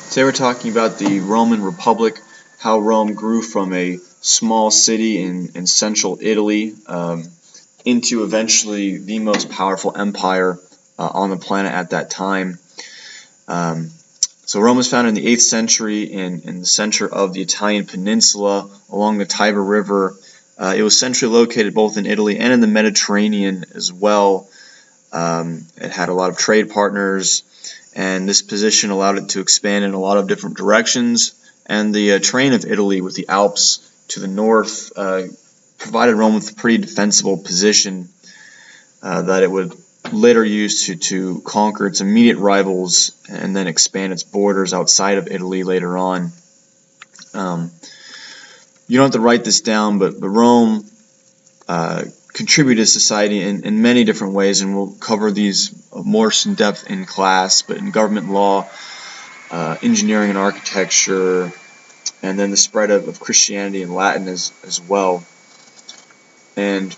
Today we're talking about the Roman Republic, how Rome grew from a small city in central Italy into eventually the most powerful empire on the planet at that time. Um, so Rome was founded in the 8th century in the center of the Italian peninsula along the Tiber River. It was centrally located both in Italy and in the Mediterranean as well. It had a lot of trade partners, and this position allowed it to expand in a lot of different directions. And the terrain of Italy, with the Alps to the north, provided Rome with a pretty defensible position that it would later use to conquer its immediate rivals and then expand its borders outside of Italy later on. You don't have to write this down, but Rome contributed to society in many different ways, and we'll cover these more in depth in class, but in government law, engineering and architecture, and then the spread of Christianity and Latin as well. And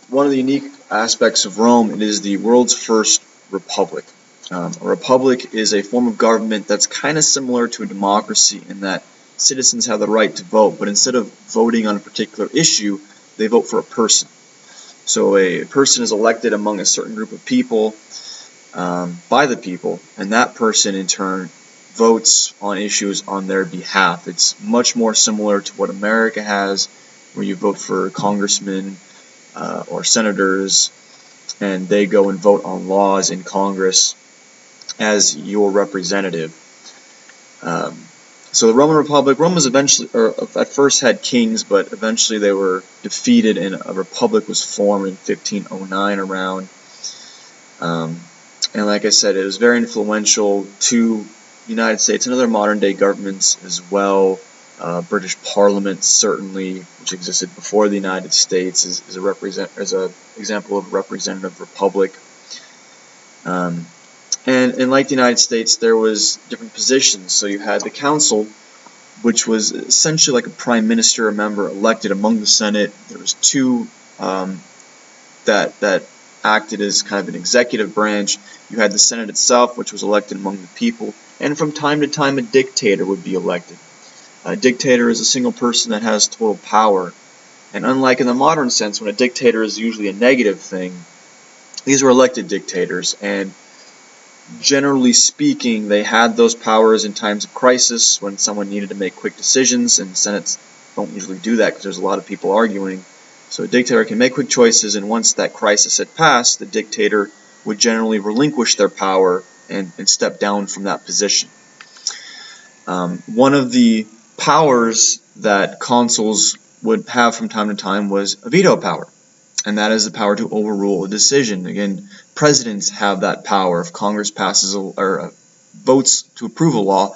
one of the unique aspects of Rome, it is the world's first republic. A republic is a form of government that's kind of similar to a democracy in that citizens have the right to vote, but instead of voting on a particular issue, they vote for a person. So a person is elected among a certain group of people by the people, and that person in turn votes on issues on their behalf. It's much more similar to what America has, where you vote for congressmen or senators, and they go and vote on laws in Congress as your representative. So the Roman Republic, Rome was eventually, or at first had kings, but eventually they were defeated and a republic was formed in 1509 around. And like I said, it was very influential to the United States and other modern day governments as well. British Parliament certainly, which existed before the United States, is a example of a representative republic. And like the United States, there was different positions. So you had the council, which was essentially like a prime minister, a member elected among the Senate. There was two that acted as kind of an executive branch. You had the Senate itself, which was elected among the people, and from time to time a dictator would be elected. A dictator is a single person that has total power, and unlike in the modern sense, when a dictator is usually a negative thing, these were elected dictators, and generally speaking, they had those powers in times of crisis when someone needed to make quick decisions, and Senates don't usually do that because there's a lot of people arguing. So a dictator can make quick choices, and once that crisis had passed, the dictator would generally relinquish their power and step down from that position. One of the powers that consuls would have from time to time was a veto power, and that is the power to overrule a decision. Again, presidents have that power. If Congress passes or votes to approve a law,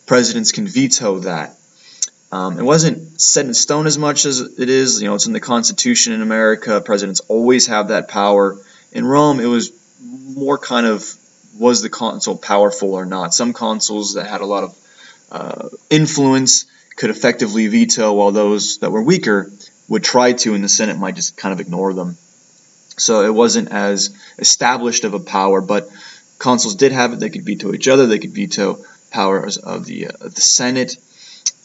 presidents can veto that. It wasn't set in stone as much as it is. It's in the Constitution in America. Presidents always have that power. In Rome, it was more kind of, was the consul powerful or not? Some consuls that had a lot of influence could effectively veto, while those that were weaker would try to, and the Senate might just kind of ignore them. So it wasn't as established of a power, but consuls did have it. They could veto each other. They could veto powers of the Senate.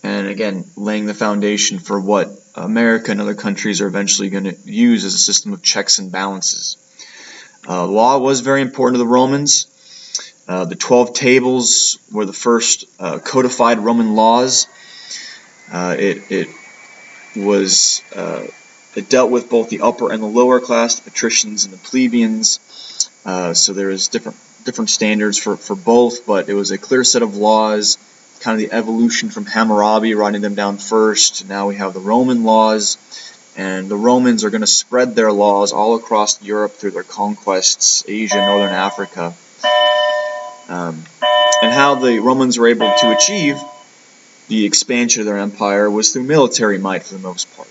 And again, laying the foundation for what America and other countries are eventually going to use as a system of checks and balances. Law was very important to the Romans. The 12 Tables were the first codified Roman laws. It dealt with both the upper and the lower class, the patricians and the plebeians. So there is different standards for both, but it was a clear set of laws. Kind of the evolution from Hammurabi, writing them down first. Now we have the Roman laws, and the Romans are going to spread their laws all across Europe through their conquests, Asia, Northern Africa. And how the Romans were able to achieve the expansion of their empire was through military might for the most part.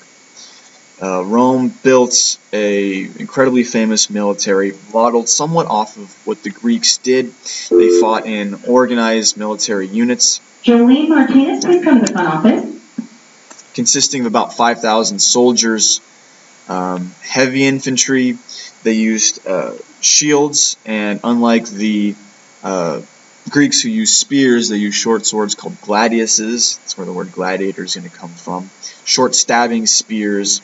Rome built a incredibly famous military, modeled somewhat off of what the Greeks did. They fought in organized military units. Jolene Martinez, please come to the front office. Consisting of about 5,000 soldiers, heavy infantry. They used shields, and unlike the Greeks who used spears, they used short swords called gladiuses. That's where the word gladiator is going to come from. Short stabbing spears.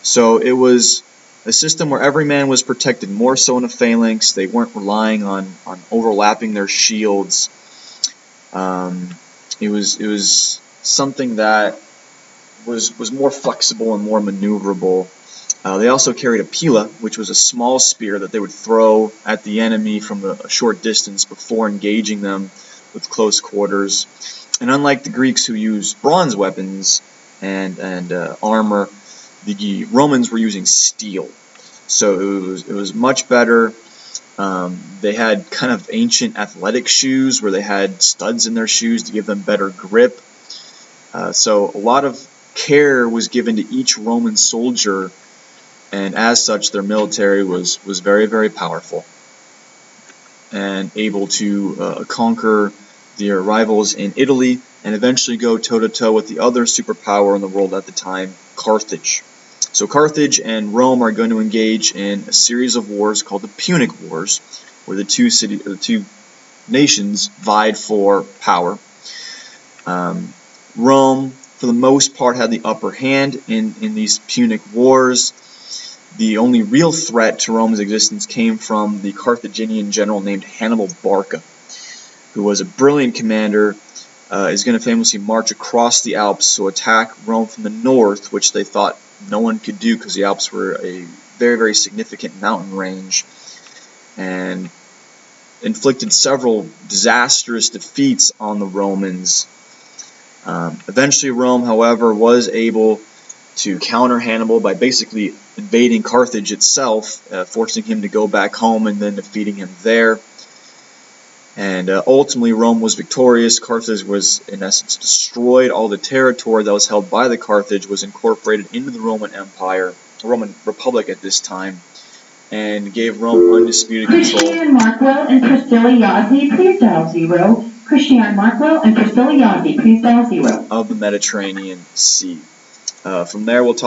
So it was a system where every man was protected, more so in a phalanx. They weren't relying on overlapping their shields. It was something that was more flexible and more maneuverable. They also carried a pila, which was a small spear that they would throw at the enemy from a short distance before engaging them with close quarters. And unlike the Greeks who used bronze weapons and armor, the Romans were using steel. So it was much better. They had kind of ancient athletic shoes where they had studs in their shoes to give them better grip. So a lot of care was given to each Roman soldier, and as such their military was very, very powerful and able to conquer their rivals in Italy and eventually go toe-to-toe with the other superpower in the world at the time, Carthage. So Carthage and Rome are going to engage in a series of wars called the Punic Wars, where the two nations vied for power. Rome, for the most part, had the upper hand in these Punic Wars. The only real threat to Rome's existence came from the Carthaginian general named Hannibal Barca, who was a brilliant commander. Is going to famously march across the Alps to attack Rome from the north, which they thought no one could do because the Alps were a very, very significant mountain range, and inflicted several disastrous defeats on the Romans. Eventually Rome, however, was able to counter Hannibal by basically invading Carthage itself, forcing him to go back home and then defeating him there. And ultimately Rome was victorious. Carthage was, in essence, destroyed. All the territory that was held by the Carthage was incorporated into the Roman Empire, the Roman Republic at this time, and gave Rome undisputed control. Christiane Markwell and Priscilla Yazzie, please dial 0. Christiane Markwell and Priscilla Yazzie, please dial 0. Of the Mediterranean Sea. From there we'll talk